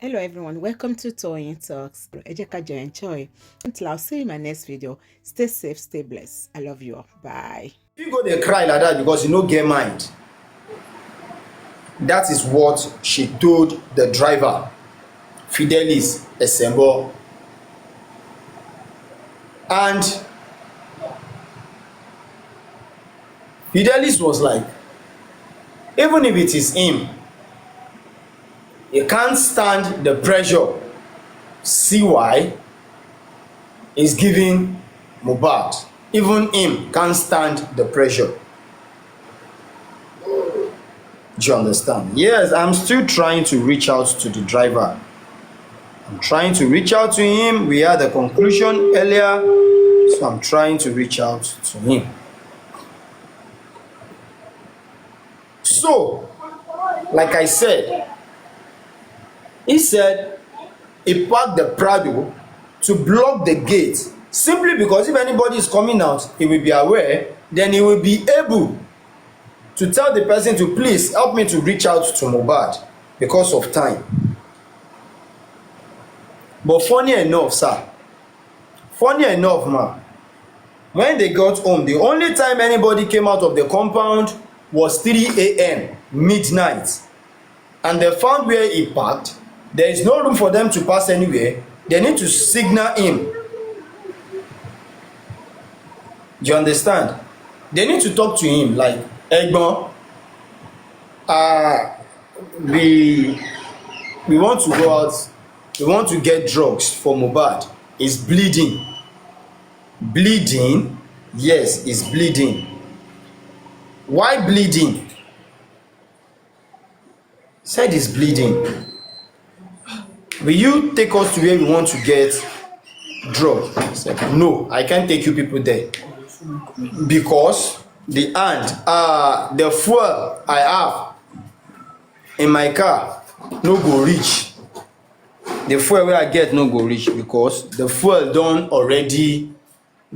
Hello everyone, welcome to Toyeen Talks. Ejeka enjoy. Until I'll see you in my next video. Stay safe, stay blessed. I love you all. Bye. If you go dey cry like that because you no get mind, that is what she told the driver, Fidelis Esembo. And Fidelis was like, even if it is him, he can't stand the pressure CY is giving Mohbad. Even him can't stand the pressure. Do you understand? Yes, I'm still trying to reach out to the driver. I'm trying to reach out to him. We had a conclusion earlier, so I'm trying to reach out to him. So, like I said, he said he parked the Prado to block the gate simply because if anybody is coming out, he will be aware, then he will be able to tell the person to please help me to reach out to Mohbad because of time. But funny enough, sir, funny enough, man, when they got home, the only time anybody came out of the compound was 3 a.m. midnight, and they found where he parked. There is no room for them to pass anywhere. They need to signal him. Do you understand? They need to talk to him like, Egbon, we want to go out. We want to get drugs for Mohbad. He's bleeding. Bleeding? Yes, he's bleeding. Why bleeding? Said he's bleeding. Will you take us to where we want to get drug? Said, no, I can't take you people there. Because the fuel I have in my car no go reach. The fuel wey I get no go reach because the fuel don already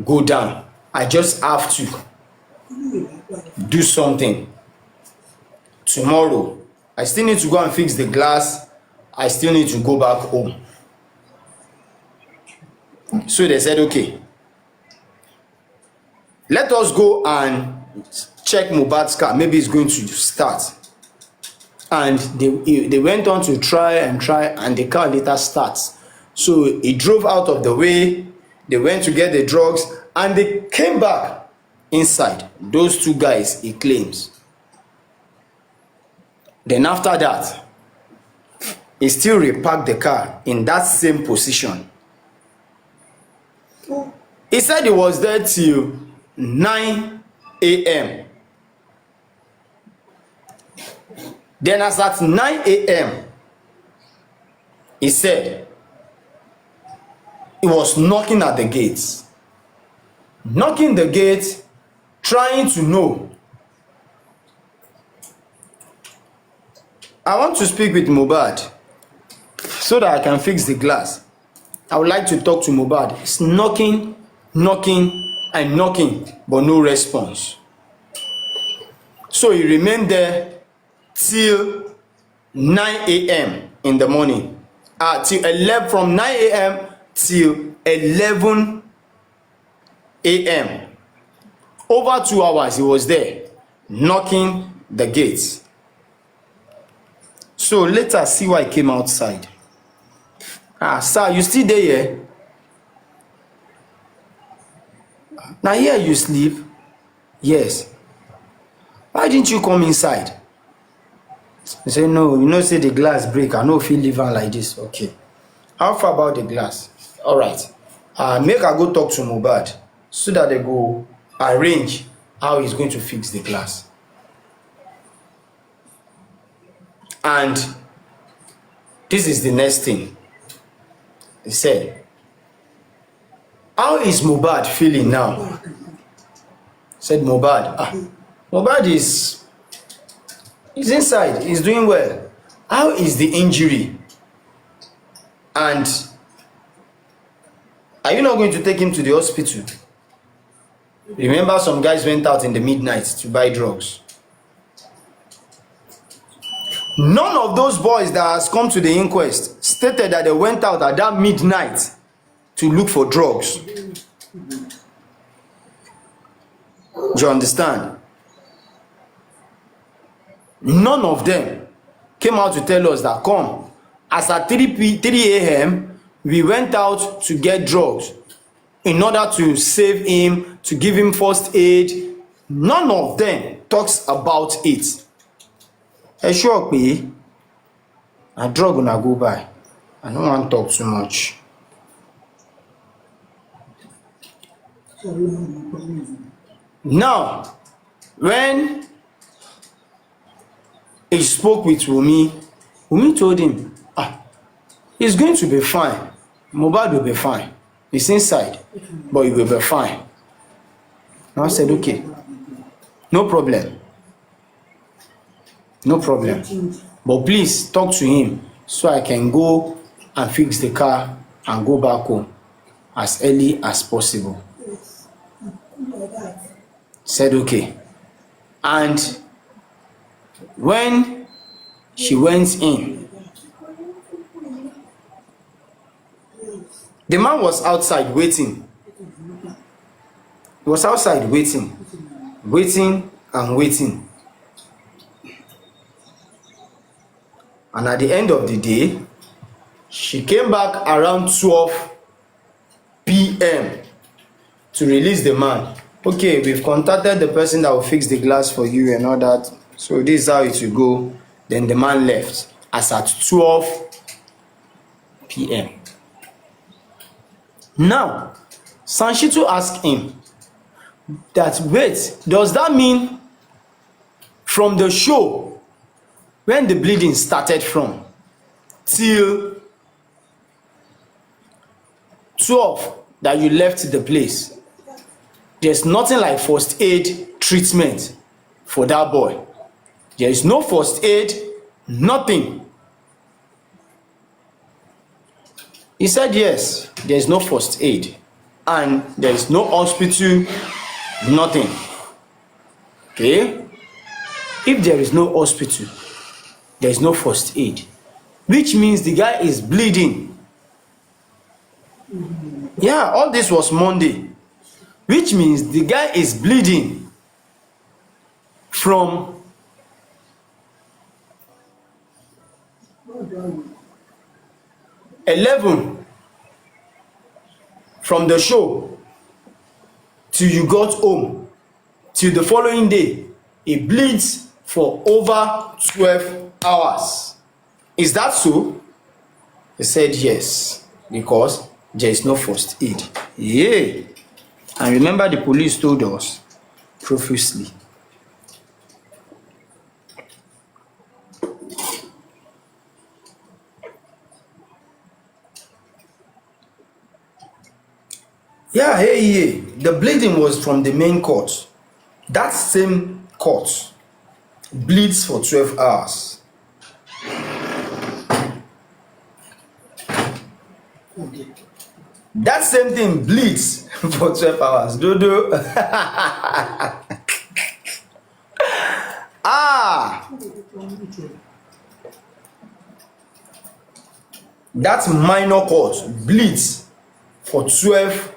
go down. I just have to do something. Tomorrow, I still need to go and fix the glass. I still need to go back home. So they said, okay, let us go and check Mohbad's car. Maybe it's going to start. And they went on to try, and the car later starts. So he drove out of the way. They went to get the drugs, and they came back inside. Those two guys, he claims. Then after that, he still reparked the car in that same position. He said he was there till 9 a.m. Then as at 9 a.m., he said he was knocking at the gates. Knocking the gate, trying to know. I want to speak with Mohbad so that I can fix the glass. I would like to talk to Mohbad. He's knocking, and knocking, but no response. So he remained there till 9 a.m. in the morning. Till 11, from 9 a.m. till 11 a.m. Over 2 hours he was there, knocking the gates. So later, CY came outside. Sir, you still there here? Now here you sleep? Yes. Why didn't you come inside? He said, no, you know, say the glass break. I know if you leave on like this. Okay. How far about the glass? All right. Make I go talk to Mohbad so that they go arrange how he's going to fix the glass. And this is the next thing. He said, how is Mohbad feeling now? Said Mohbad, Mohbad is inside, he's doing well. How is the injury? And are you not going to take him to the hospital? Remember, some guys went out in the midnight to buy drugs. None of those boys that has come to the inquest stated that they went out at that midnight to look for drugs. Do you understand? None of them came out to tell us that, come, as at 3 a.m. we went out to get drugs in order to save him, to give him first aid. None of them talks about it. Ẹ sure pé na drug una go buy. I no wan talk too much. Now, when he spoke with Wunmi told him, he's going to be fine. Mohbad will be fine. He's inside, but he will be fine. Now I said, okay, no problem. No problem. But please talk to him so I can go and fix the car and go back home as early as possible. Said okay. And when she went in, the man was outside waiting. He was outside waiting and waiting. And at the end of the day, she came back around 12 p.m. to release the man. Okay, we've contacted the person that will fix the glass for you and all that. So this is how it will go. Then the man left as at 12 p.m. Now, Sanshitu asked him that, wait, does that mean from the show when the bleeding started from till 12 that you left the place, there's nothing like first aid treatment for that boy? There is no first aid, nothing. He said yes, there is no first aid and there is no hospital, nothing. Okay? If there is no hospital, there is no first aid, which means the guy is bleeding. Yeah, all this was Monday, which means the guy is bleeding from 11 from the show till you got home till the following day. He bleeds for over 12 hours. Is that so? He said yes, because there is no first aid. Yeah. And remember, the police told us profusely. Yeah, hey, the bleeding was from the main court. That same court bleeds for 12 hours. That same thing bleeds for 12 hours. Dodo. That minor court bleeds for 12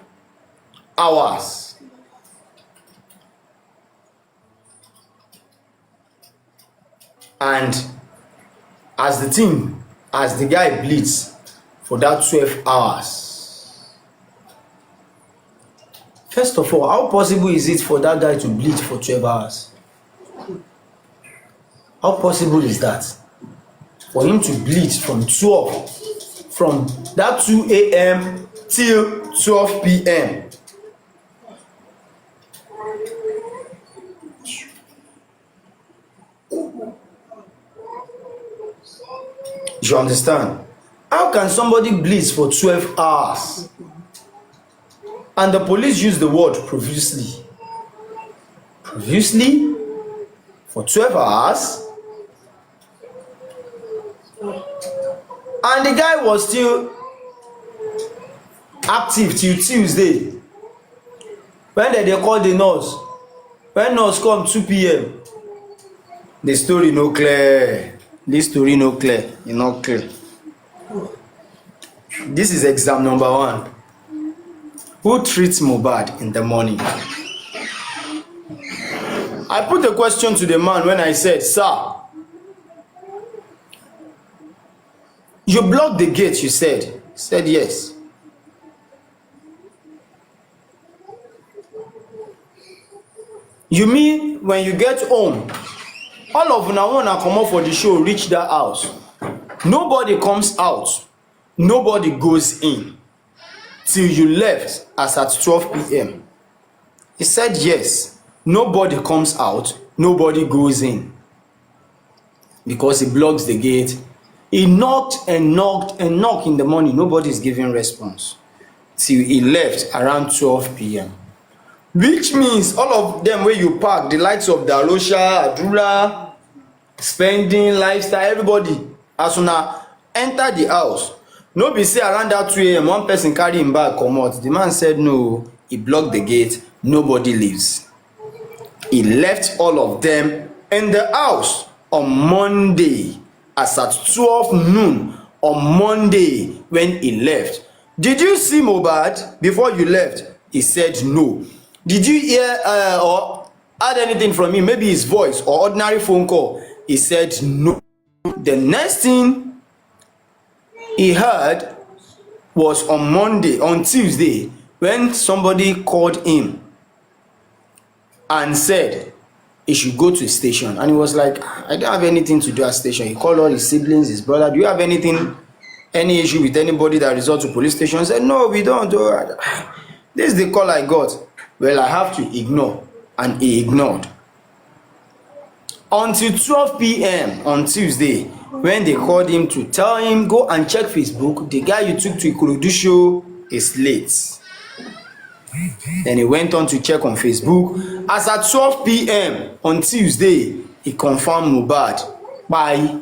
hours. And as the guy bleeds for that 12 hours, first of all, how possible is it for that guy to bleed for 12 hours? How possible is that? For him to bleed from that 2 a.m. till 12 p.m. You understand? How can somebody bleed for 12 hours? And the police use the word profusely. Profusely? For 12 hours? And the guy was still active till Tuesday. When they call the nurse, when nurse come 2 p.m, the story no clear. This story no clear, e not clear. This is exam number 1. Who treats Mohbad in the morning? I put a question to the man when I said, sir, you blocked the gate, you said. He said yes. You mean when you get home, all of una wanna comot for the show, reach that house, nobody comes out, nobody goes in till you left as at 12 p.m. He said yes, nobody comes out, nobody goes in because he blocks the gate. He knocked and knocked and knocked in the morning, nobody is giving response till he left around 12 p.m. Which means all of them wey you park, the likes of Darosha, Adura, Spending, Lifestyle, everybody, as una enter the house, no be say around that 2 a.m. one person carry him bag comot. The man said no, he blocked the gate, nobody leaves. He left all of them in the house on Monday as at 12 noon on Monday when he left. Did you see Mohbad before you left? He said no. Did you hear or heard anything from him, maybe his voice or ordinary phone call? He said no. The next thing he heard was on Tuesday, when somebody called him and said he should go to a station, and he was like, I don't have anything to do at station. He called all his siblings, his brother, do you have any issue with anybody that resort to police station? He said no, we don't. This is the call I got. Well, I have to ignore, and he ignored until 12 p.m. on Tuesday, when they called him to tell him go and check Facebook. The guy you took to Ikorodu show is late. Then he went on to check on Facebook. As at 12 p.m. on Tuesday, he confirmed Mohbad. Bye.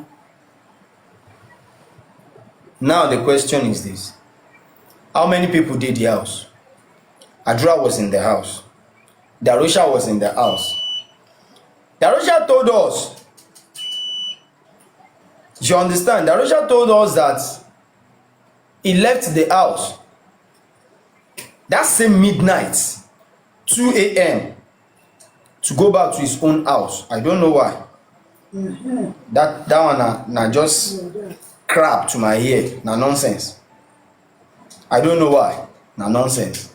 Now the question is this: how many people did the house? Adra was in the house. Darosha was in the house. Darosha told us, you understand? Darosha told us that he left the house that same midnight, 2 a.m. to go back to his own house. I don't know why. That one na just crap to my ear. Na nonsense. I don't know why. Na nonsense.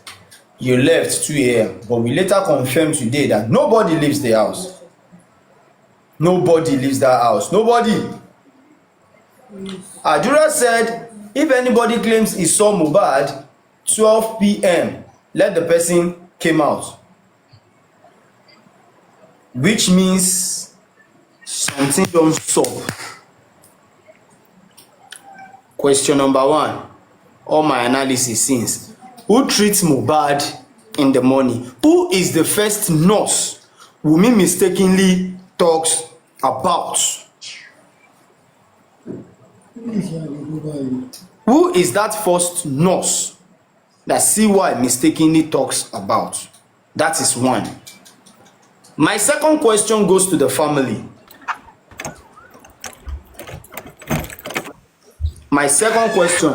You left 2 a.m. but we later confirmed today that nobody leaves the house. Nobody leaves that house. Nobody. Adura said if anybody claims he saw Mohbad 12 p.m. let the person came out. Which means something don't stop. Question number 1. All my analysis since. Who treats Mohbad in the morning? Who is the first nurse Wunmi mistakenly talks about? Who is that first nurse that CY mistakenly talks about? That is 1. My second question goes to the family. My second question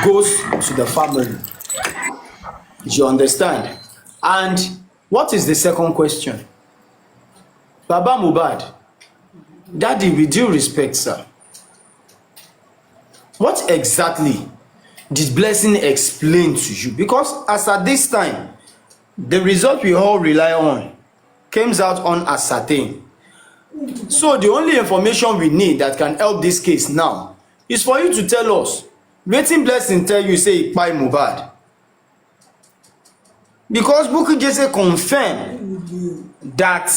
goes to the family. You understand? And what is the second question? Baba Mohbad, Daddy, with due respect, sir, what exactly did Blessing explain to you? Because as at this time, the result we all rely on comes out unascertained. So the only information we need that can help this case now is for you to tell us wetin Blessing tell you say he kpai Mohbad. Because Bukki just confirm that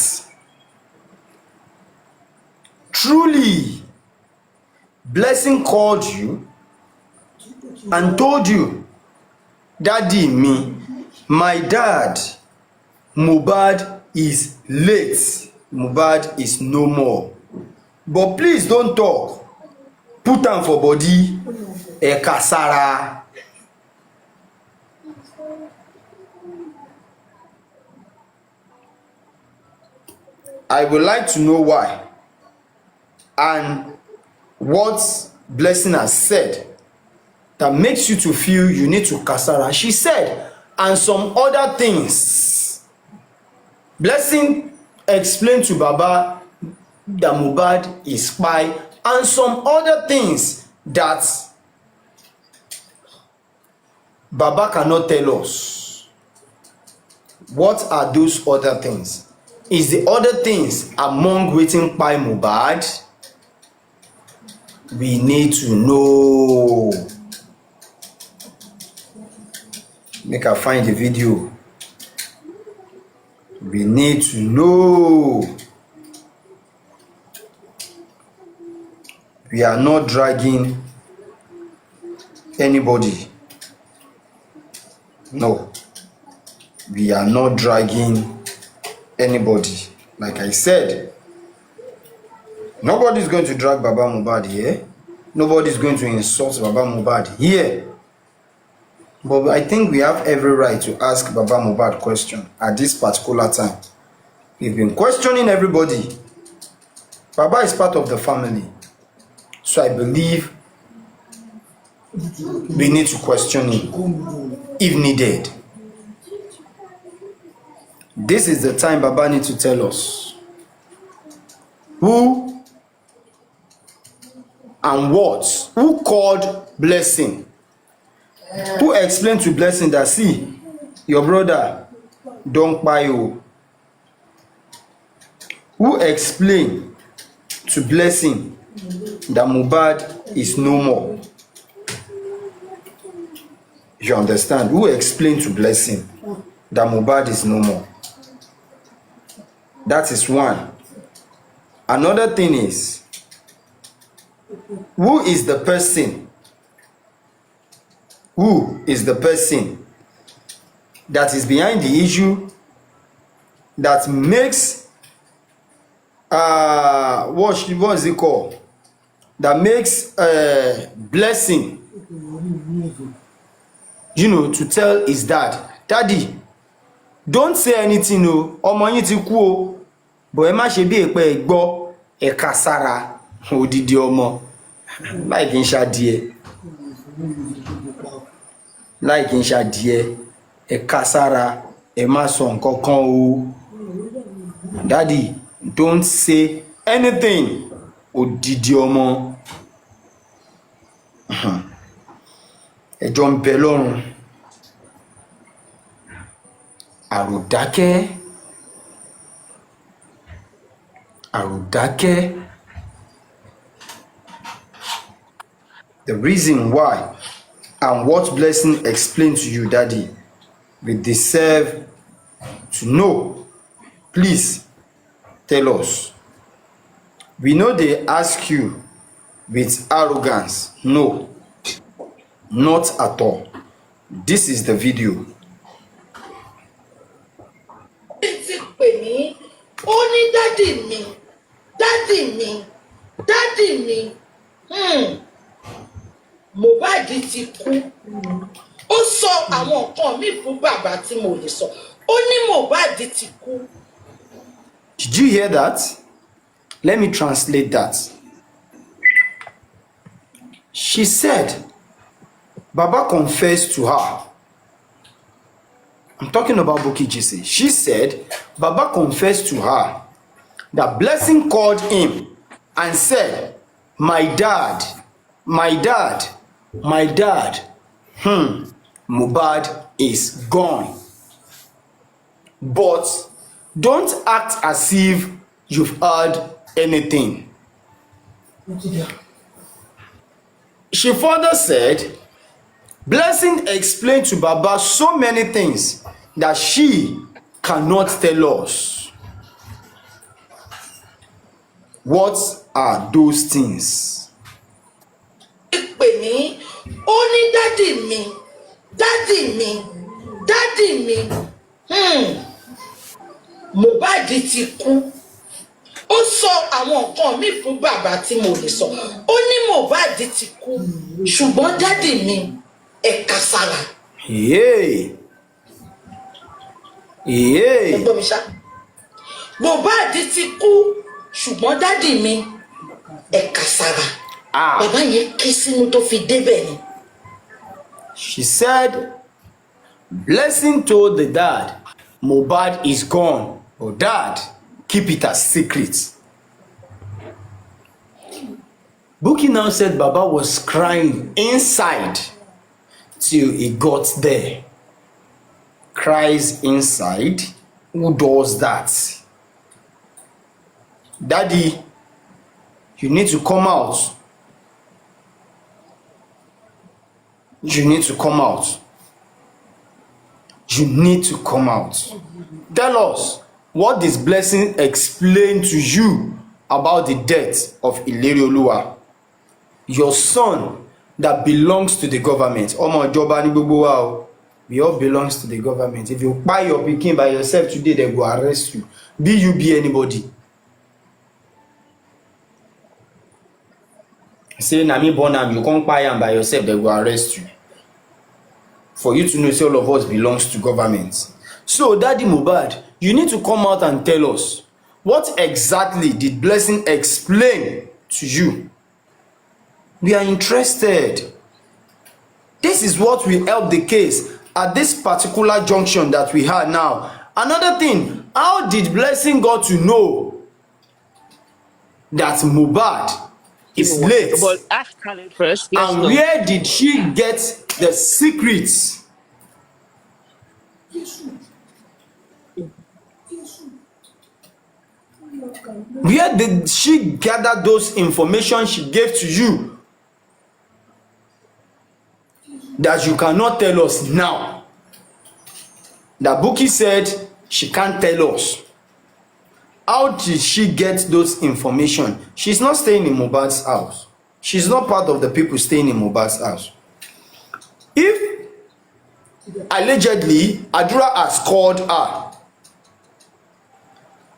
truly Blessing called you and told you, Daddy, my dad, Mohbad is late. Mohbad is no more. But please don't talk. Put am for body. Kasara. I would like to know why. And what Blessing has said that makes you to feel you need to kasara. She said, and some other things. Blessing explained to Baba that Mohbad is spy and some other things that Baba cannot tell us. What are those other things? Is the other things among wetin kpai Mohbad? We need to know. Make I find the video. We need to know. We are not dragging anybody. No. We are not dragging anybody. Like I said, nobody is going to drag Baba Mohbad here. Nobody is going to insult Baba Mohbad here. But I think we have every right to ask Baba Mohbad question at this particular time. We've been questioning everybody. Baba is part of the family. So I believe we need to question him if needed. This is the time Baba needs to tell us who and what, who called Blessing, who explained to Blessing that, see, your brother don't buy you. Who explained to Blessing that Mohbad is no more. You understand? Who explained to Blessing that Mohbad is no more? That is one. Another thing is, who is the person? Who is the person that is behind the issue that makes what is it called? That makes Blessing, to tell his dad, Daddy, don't say anything o, ọmọ yín ti kú o, but ẹ má ṣe bí èpè ẹ gbọ́ ẹ ká sára odidi ọmọ láì kí n ṣadìẹ ẹ ká sára ẹ má sọ nǹkan kan o. Daddy, don't say anything odidi ọmọ. Ẹjọ́ ń bẹ lọ́rùn. Àròdákẹ́. The reason why and what Blessing explained to you, Daddy, we deserve to know. Please tell us. We know they ask you with arrogance. No, not at all. This is the video. Ó ní dádì mi, Mohbad ti kú. Ó sọ àwọn nǹkan mi fún bàbá tí mo lè sọ. Ó ní Mohbad ti kú. Did you hear that? Let me translate that. She said, Baba confessed to her. I'm talking about Bukki GC. She said, Baba confessed to her that Blessing called him and said, my dad, Mohbad is gone. But don't act as if you've heard anything. She further said, Blessing explained to Baba so many things that she cannot tell us. What are those things? Ó ní dádì mi, Mohbad ti kú. Ó sọ àwọn nǹkan mi fún bàbá tí mo lè sọ. Ó ní Mohbad ti kú, ṣùgbọ́n dádì mi ẹ ká sára. Mohbad ti kú, ṣùgbọ́n dádì mi ẹ ká sára. bàbá yẹn ké sínú tó fi débẹ̀ ni. She said Blessing told the dad Mohbad is gone, but dad keep it a secret. Bukki now said Baba was crying inside till he got there. Cries inside? Who does that? Daddy, you need to come out. You need to come out. You need to come out. Tell us, what does Blessing explain to you about the death of Ilerioluwa, your son that belongs to the government? Omo ìjọba ni gbogbo wa o. We all belongs to the government. If you buy your pikin by yourself today, they go arrest you. Be you be anybody. Say na me born am, you come buy am by yourself, they go arrest you. For you to know, say all of us belongs to government. So, Daddy Mohbad, you need to come out and tell us, what exactly did Blessing explain to you? We are interested. This is what will help the case at this particular junction that we had now. Another thing, how did Blessing got to know that Mohbad is late? But ask Khaled first. Let's And know. where did she get the secrets? Where did she gather those information she gave to you that you cannot tell us now? That Bukki said she can't tell us. How did she get those information? She's not staying in Mohbad's house. She's not part of the people staying in Mohbad's house. If allegedly Adura has called her,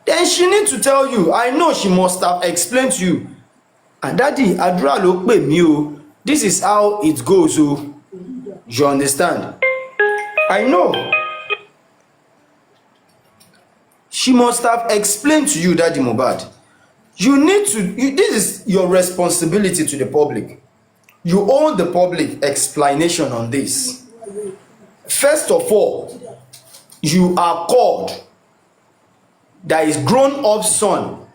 then she need to tell you. I know she must have explained to you. And Daddy, Adura ló pè mí o. This is how it goes o. You understand? I know. She must have explained to you, Daddy Mohbad. You need to, this is your responsibility to the public. You owe the public explanation on this. First of all, you are called that is grown up son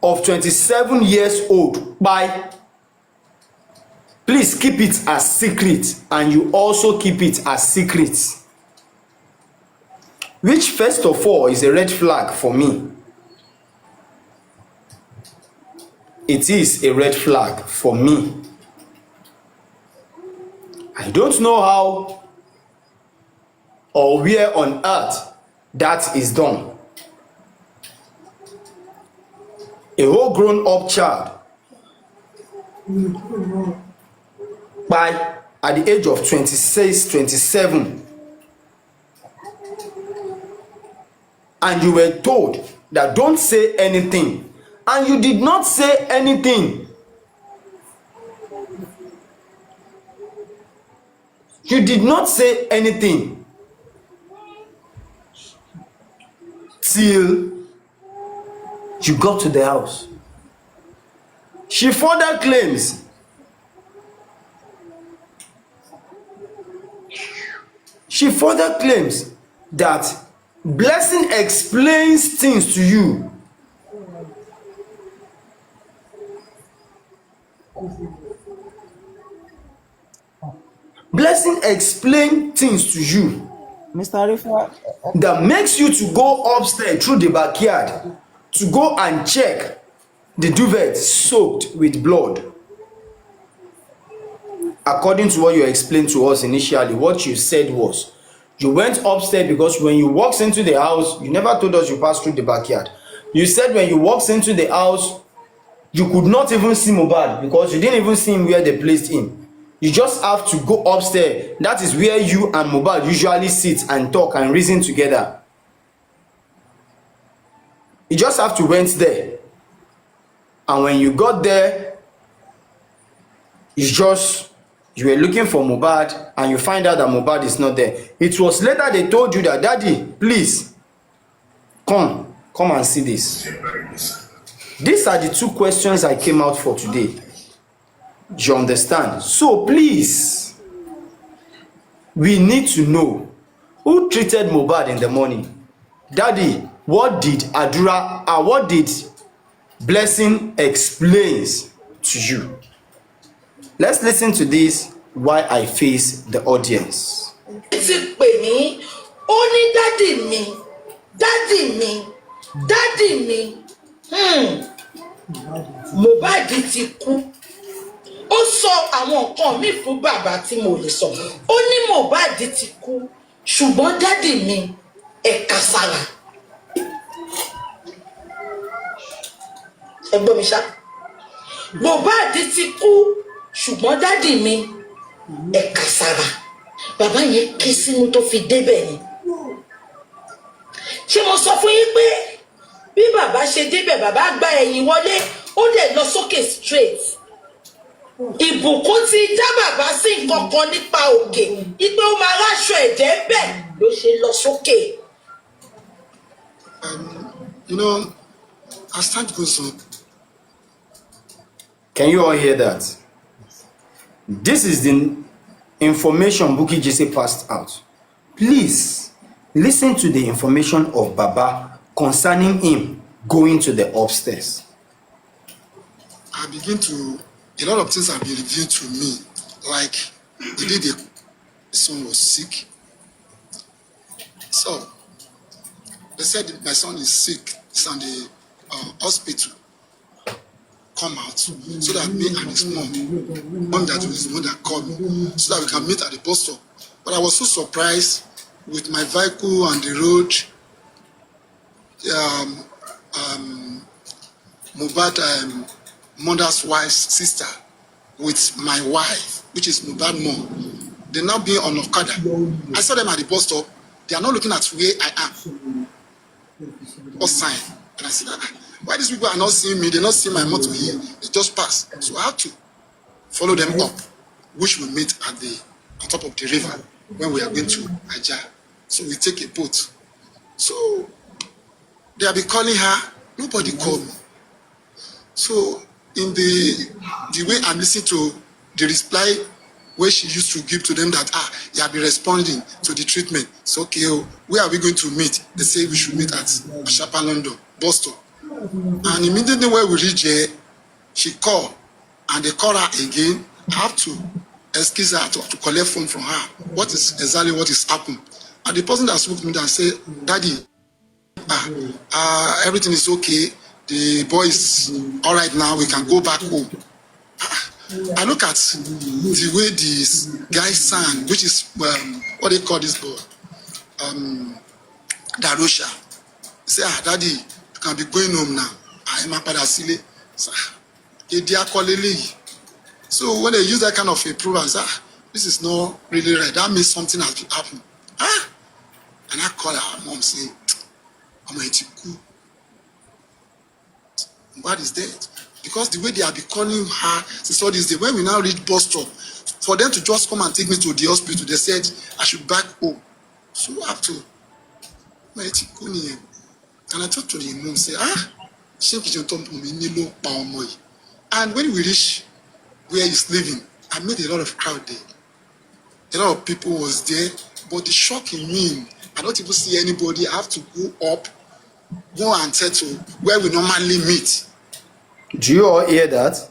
of 27 years old by. Please keep it as secret, and you also keep it as secret. Which first of all is a red flag for me. It is a red flag for me. I don't know how or where on earth that is done. A whole grown up child by at the age of 26, 27, and you were told that don't say anything, and you did not say anything. You did not say anything till you got to the house. She further claims that Blessing explains things to you. Blessing explains things to you Mr. Arifa, that makes you to go upstairs through the backyard to go and check the duvet soaked with blood. According to what you explained to us initially, what you said was you went upstairs because when you walked into the house, you never told us you passed through the backyard. You said when you walked into the house, you could not even see Mohbad because you didn't even see him where they placed him. You just have to go upstairs. That is where you and Mohbad usually sit and talk and reason together. You just have to went there. And when you got there, you were looking for Mohbad and you find out that Mohbad is not there. It was later they told you that, Daddy, please, come and see this. These are the two questions I came out for today. You understand? So please, we need to know who treated Mohbad in the morning. Daddy, what did what did Blessing explains to you? Let's listen to this while I face the audience. ti pè mí ó ní dádì mi dádì mi dádì mi Mohbad ti kú ó sọ àwọn nǹkan míì fún bàbá tí mo lè sọ ó ní Mohbad ti kú ṣùgbọ́n dádì mi ẹ̀ka sára ẹgbọ́n mi ṣá Mohbad ti kú ṣùgbọ́n dádì mi ẹ̀ka sára bàbá yẹn ké sínú tó fi débẹ̀ ni ṣé mo sọ fún yín pé bí bàbá ṣe débẹ̀ bàbá gba ẹ̀yìn wọlé ó dẹ̀ lọ sókè straight ìbùkún ti dá bàbá sí nǹkan kan nípa òkè ipe ó máa ráṣọ ẹ̀jẹ̀ bẹ́ẹ̀ ló ṣe lọ sókè. You know, as time goes on. Can you all hear that? This is the information Bukki Jesse passed out. Please listen to the information of Baba concerning him going to the upstairs. A lot of things have been revealed to me, like the day the son was sick. So they said my son is sick, he's in the hospital. Come out so that me and his mom that is the one that called me, so that we can meet at the bus stop. But I was so surprised with my vehicle on the road. Mohbad mother's wife's sister with my wife, which is Mohbad mom. They now being on Okada. I saw them at the bus stop. They are not looking at where I am. What sign? And I said, why these people are not seeing me? They're not seeing my motor here. They just passed. So I had to follow them up, which we meet on top of the river when we are going to Aja. So we take a boat. So they have been calling her. Nobody called me. So in the way I'm listening to the reply where she used to give to them that you have been responding to the treatment. So okay, where are we going to meet? They say we should meet at Ashapa London, Boston. And immediately when we reach there, she called and they call her again. I have to excuse her to collect phone from her. What is exactly what is happened? And the person that spoke to me and said, Daddy, everything is okay. The boy is all right now. We can go back home. I look at the way this guy sang, which is what they call this boy, Darosha. Say, Daddy, you can be going home now. I'm a padasile. So when they use that kind of approval, I say, this is not really right. That means something has happened. And I call her mom, say, what is that? Because the way they have been calling her since all this day, when we now reach bus stop, for them to just come and take me to the hospital, they said I should back home. So I have to. And I talked to the mom, say, and when we reach where he's living, I made a lot of crowd there. A lot of people was there, but the shock in me, I don't even see anybody. I have to go up, go and settle where we normally meet. Do you all hear that?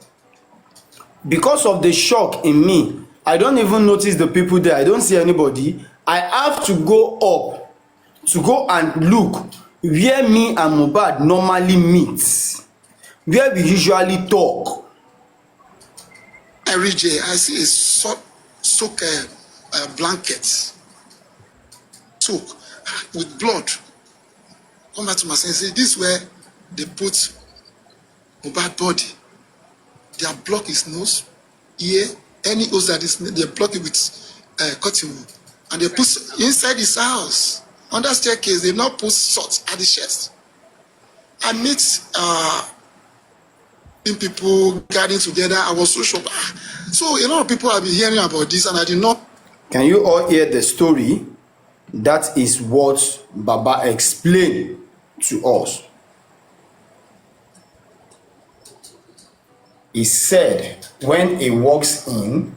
Because of the shock in me, I don't even notice the people there. I don't see anybody. I have to go up to go and look where me and Mohbad normally meet, where we usually talk. I reach there, I see a soak blanket, soak with blood. Come back to my sense, say this is where they put Mohbad body. They block his nose, ear, any nose that is, they block it with cotton wool, and they put inside his house. On that staircase, they now put salt at the chest. I meet people gathering together. I was so shocked. So a lot of people have been hearing about this, and I did not. Can you all hear the story? That is what Baba explained to us. he said when he walks in,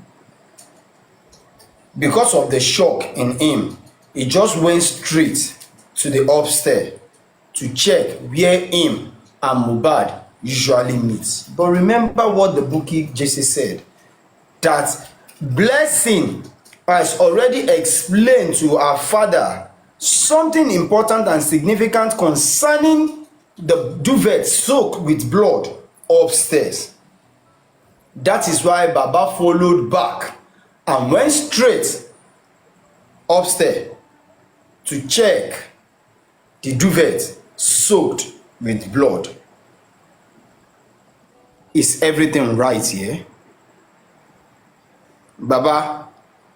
because of the shock in him, he just went straight to the upstairs to check where him and Mohbad usually meet. But remember what the Bukki Jesse said, that Blessing has already explained to her father something important and significant concerning the duvet soaked with blood upstairs. That is why Baba followed back and went straight upstairs to check the duvet soaked with blood. Is everything right here? Baba,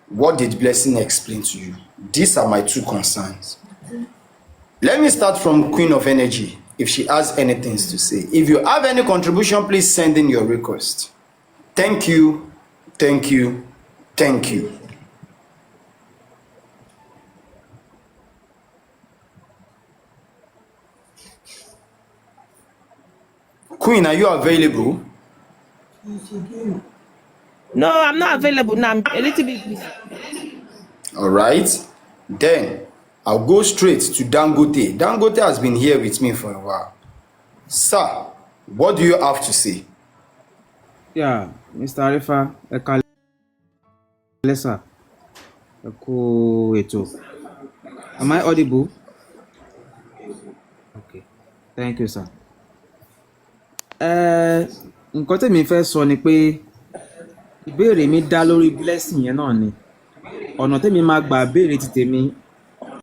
what did Blessing explain to you? These are my two concerns. Let me start from Queen of Energy, if she has anything to say. If you have any contribution, please send in your request. Thank you, thank you, thank you. Queen, are you available? No, I'm not available now. I'm a little bit busy. All right. Then I'll go straight to Dangote. Dangote has been here with me for a while. Sir, what do you have to say? Yeah, Mr. Arifa, ẹ káalẹ́ sir. Ẹ kú ètò. Am I audible? Okay, thank you, sir. Nǹkan tèmi fẹ́ sọ ni pé ìbéèrè mi dá lórí Blessing yẹn náà ni. Ọ̀nà tèmi máa gbà béèrè ti tèmi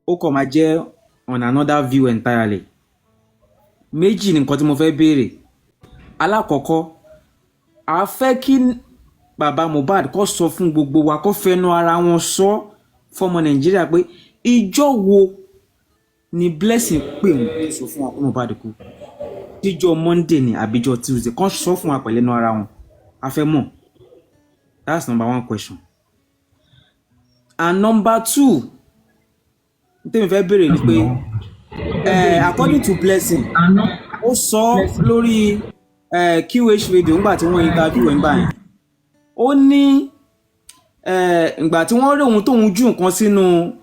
ó kàn máa jẹ́ on another view entirely. Méjì ni nǹkan tí mo fẹ́ béèrè. Alákọ̀ọ́kọ́, a fẹ́ kí bàbá Mohbad kó sọ fún gbogbo wa, kó fẹnu ara wọn sọ fọmọ Nàìjíríà pé ìjọ́ wo ni Blessing pè wọ́n sọ fún wa pé Mohbad kú. Ìjọ́ Monday ni àbíjọ́ Tuesday, kó sọ fún wa pẹ̀lẹ́nu ara wọn. A fẹ́ mọ̀. That's number one question. And number two, tèmi fẹ́ béèrè ni pé according to Blessing, ó sọ lórí QH radio ńgbà tí wọ́n interview ẹ̀ ńgbà yẹn. Ó ní ìgbà tí wọ́n rí ohun tóun jù nǹkan sínú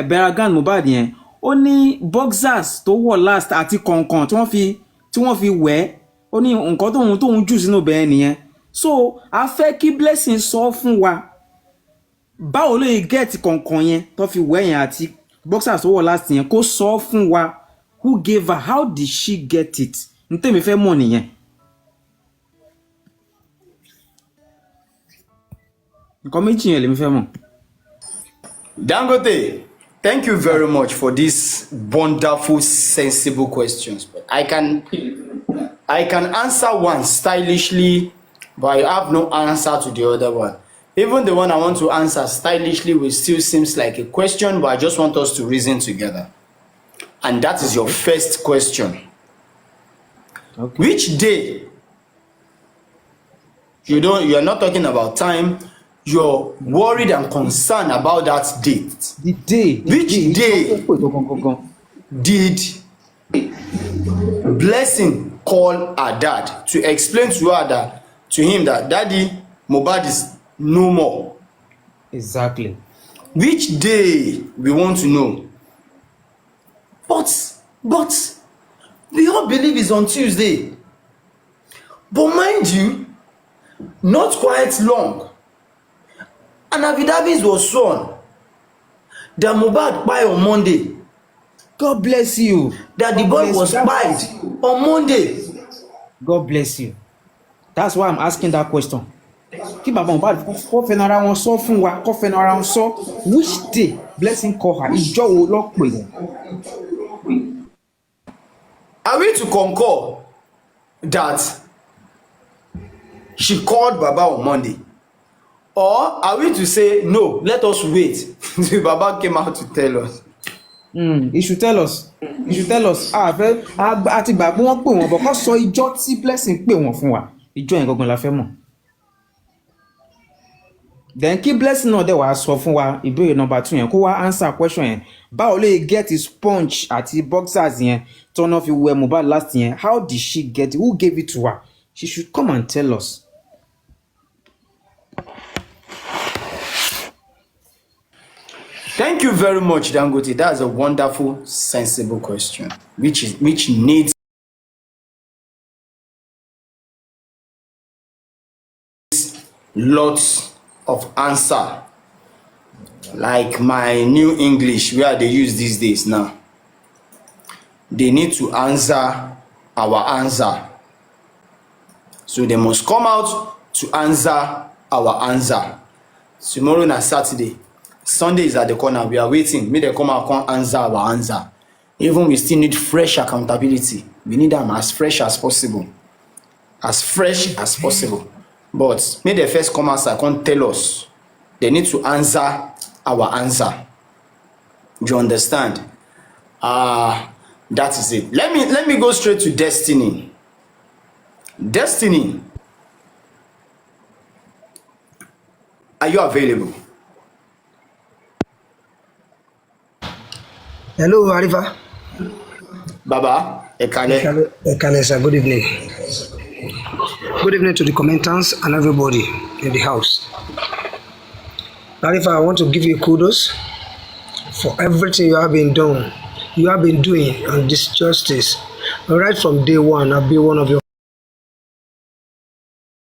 beragan Mohbad yẹn, ó ní boxers tó wọ̀ last àti kọ̀ọ̀kan tí wọ́n fi wẹ̀, ó ní nǹkan tóun jù sínú bẹ́ẹ̀ nìyẹn. So a fẹ́ kí Blessing sọ fún wa báwo ló yẹ gẹ́ẹ̀tì kọ̀ọ̀kan yẹn tó fi wẹ̀ yẹn àti boxers tó wọ̀ last yẹn, kó sọ fún wa who gave her, how did she get it. N tèmi fẹ́ mọ̀ nìyẹn. Nǹkan méjì yẹn lèmi fẹ́ mọ̀. Dangote, thank you very much for these wonderful, sensible questions. But I can answer one stylishly, but I have no answer to the other one. Even the one I want to answer stylishly will still seems like a question, but I just want us to reason together. And that is your first question. Okay. Which day? You are not talking about time. You're worried and concerned about that date. The day. Which day did Blessing call her dad to explain to him that Daddy, Mohbad is no more? Exactly. Which day we want to know? But we all believe it's on Tuesday. But mind you, not quite long, an affidavit was sworn that Mohbad died on Monday. God bless you. That the boy was died on Monday. God bless you. That's why I'm asking that question. Kí bàbá Mohbad kó fẹnu ara wọn sọ fún wa, kó fẹnu ara wọn sọ which day Blessing call her, ìjọ́ wo ló pè wọ́n. Are we to concur that she called Baba on Monday? Or are we to say, no, let us wait till Baba came out to tell us? He should tell us. He should tell us. Àti gbàgbọ́ wọn pè wọ́n, bọ̀ kó sọ ìjọ́ tí Blessing pè wọ́n fún wa. Ìjọ́ yẹn gangan la fẹ́ mọ̀. Then kí Blessing náà dẹ̀ wá sọ fún wa ìbéèrè number 2 yẹn, kó wá answer question yẹn. Báwo lè get his sponge àti boxers yẹn tó náà fi wẹ̀ Mohbad last yẹn? How did she get it? Who gave it to her? She should come and tell us. Thank you very much, Dangote. That's a wonderful, sensible question, which needs lots of answer. Like my new English, where they use these days now. They need to answer our answer. So they must come out to answer our answer. Tomorrow na Saturday. Sunday is at the corner. We are waiting. Make dem come out come answer our answer. Even we still need fresh accountability. We need them as fresh as possible. As fresh as possible. But make dem first come outside come tell us. They need to answer our answer. Do you understand? That is it. Let me go straight to Destiny. Destiny, are you available? Hello, Arifa. Baba, Ekale. Ekale, sir. Good evening. Good evening to the commentants and everybody in the house. Arifa, I want to give you kudos for everything you have been doing. You have been doing on this justice. Right from day one, I've been one of your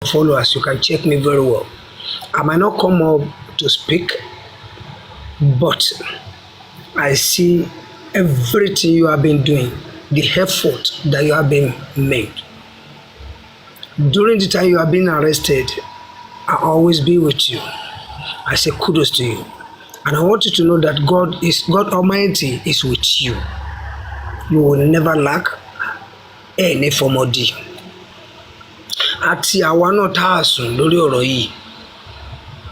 followers. You can check me very well. I might not come up to speak, but I see everything you have been doing, the effort that you have been made. During the time you have been arrested, I'll always be with you. I say kudos to you. And I want you to know that God Almighty is with you. You will never lack any form of D. Àti àwa náà tá a sùn lórí ọ̀rọ̀ yìí,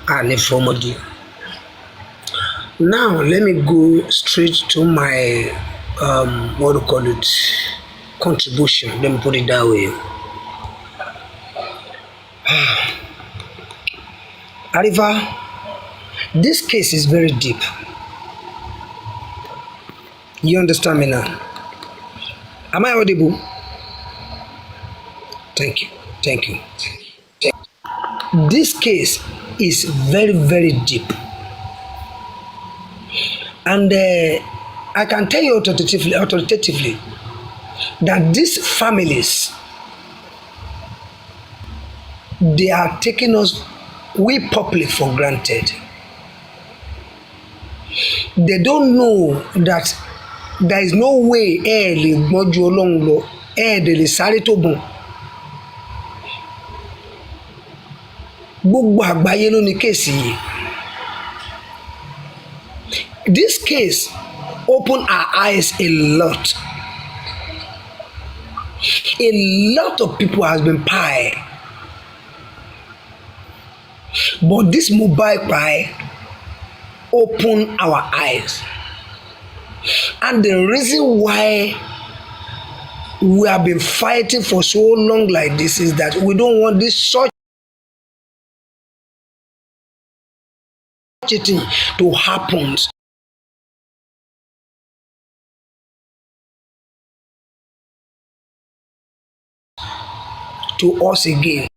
a ní form of D. Now, let me go straight to my, what do you call it, contribution. Let me put it that way. Arifa, this case is very deep. You understand me now? Am I audible? Thank you. Thank you. This case is very, very deep. And I can tell you authoritatively that these families, they are taking us, we public, for granted. They don't know that there is no way lè gbọ́njú Ọlọ́run lọ, dẹ̀ lè sáré tó gùn. Gbogbo àgbáyé ló ní kéèsì yìí. This case opened our eyes a lot. A lot of people has been pie. But this Mohbad pie opened our eyes. And the reason why we have been fighting for so long like this is that we don't want this such a thing to happen to us again.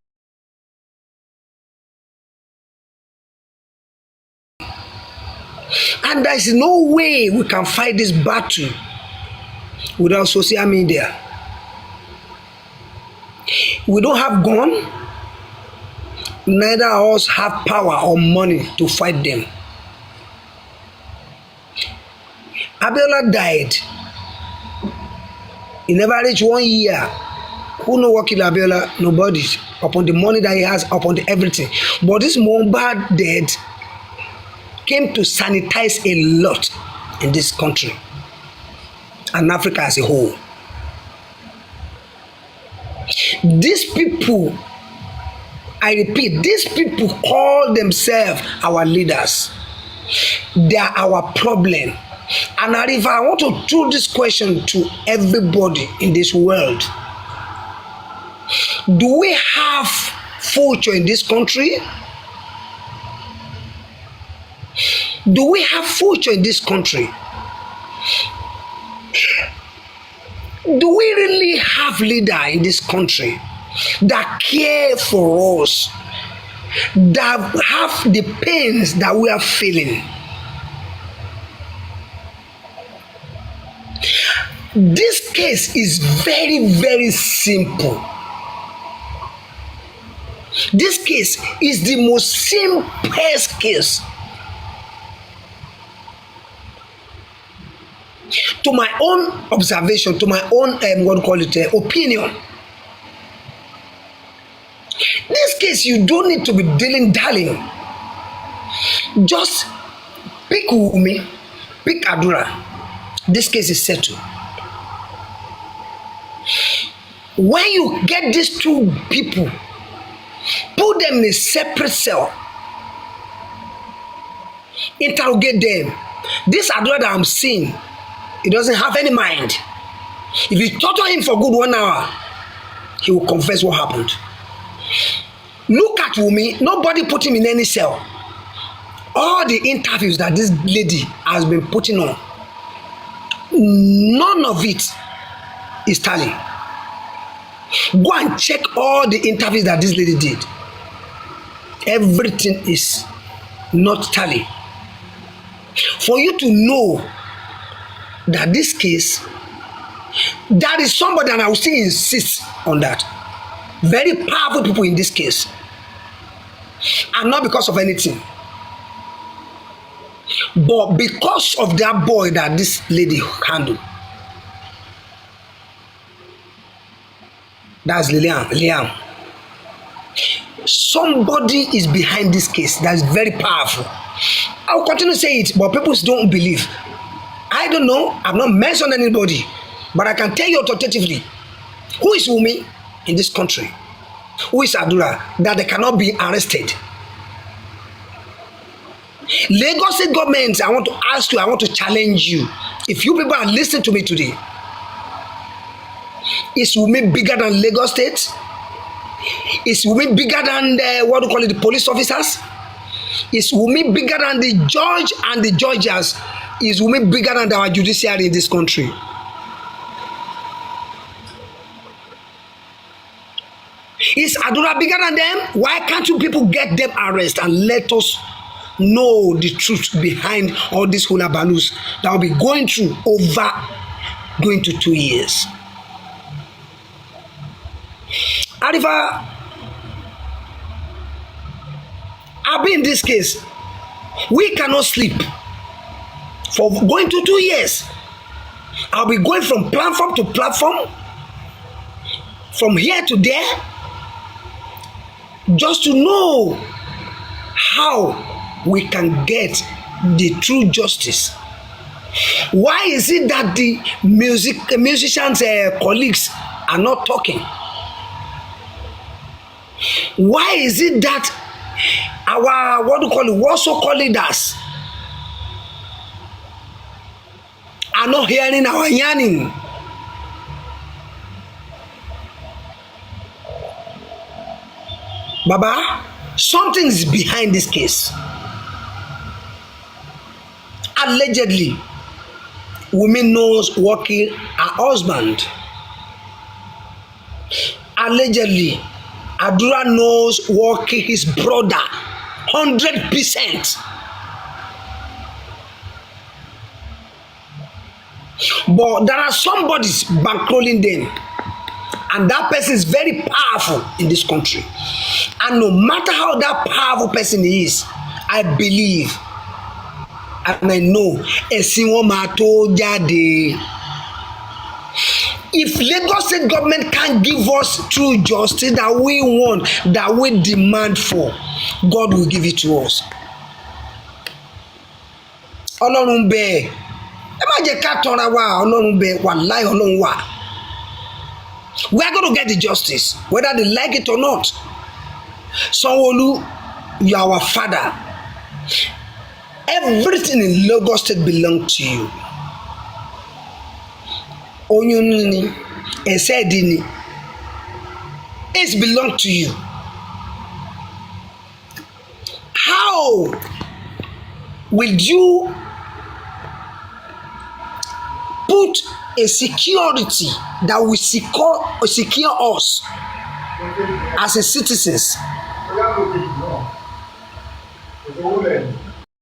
And there is no way we can fight this battle without social media. We don't have gun, neither of us have power or money to fight them. Abiola died. He never reached 1 year. Who know what killed Abiola? Nobody. Upon the money that he has, upon the everything. But this Mohbad dead came to sanitize a lot in this country and Africa as a whole. These people, I repeat, these people call themselves our leaders. They are our problem. And Arifa, I want to throw this question to everybody in this world. Do we have future in this country? Do we have future in this country? Do we really have leader in this country that care for us, that have the pains that we are feeling? This case is very, very simple. This case is the most simplest case. To my own observation, to my own opinion. This case, you don't need to be dilly-dallying. Just pick Wumi, pick Adura. This case is settled. When you get these two people, put them in a separate cell, interrogate them. This Adura that I'm seeing, he doesn't have any mind. If you torture him for good 1 hour, he will confess what happened. Look at Wumi. Nobody put him in any cell. All the interviews that this lady has been putting on, none of it is tally. Go and check all the interviews that this lady did. Everything is not tally. For you to know that this case, that is somebody, and I will still insist on that, very powerful people in this case, and not because of anything, but because of that boy that this lady handled. That's Liam. Somebody is behind this case that is very powerful. I will continue to say it, but people don't believe. I don't know. I've not mentioned anybody, but I can tell you authoritatively who is Wumi in this country, who is Adura, that they cannot be arrested. Lagos State government, I want to ask you, I want to challenge you. If you people are listening to me today, is Wumi bigger than Lagos State? Is Wumi bigger than the police officers? Is Wumi bigger than the judge and the judges? Is Wumi bigger than our judiciary in this country? Is Adura bigger than them? Why can't you people get them arrested and let us know the truth behind all these hula balloons that will be going through over going to 2 years? Arifa, I've been in this case. We cannot sleep for going to 2 years. I'll be going from platform to platform, from here to there, just to know how we can get the true justice. Why is it that the musicians' colleagues are not talking? Why is it that our so-called leaders are not hearing our yearning? Baba, something is behind this case. Allegedly, woman knows Bukki, her husband. Allegedly, Adura knows Bukki, his brother, 100%. But there are somebody's bankrolling them, and that person is very powerful in this country. And no matter how that powerful person is, I believe and I know if Lagos State government can't give us true justice that we want, that we demand for, God will give it to us. Ọlọ́run bẹ́ẹ̀, ẹ má jẹ́ ká tọ́ra wa, Ọlọ́run bẹ́ẹ̀, wàláhì Ọlọ́run wà. We are going to get the justice, whether they like it or not. Sanwo-Olu, you are our father. Everything in Lagos State belongs to you. Oyunni, Esedini, it belongs to you. How will you put a security that will secure us as a citizens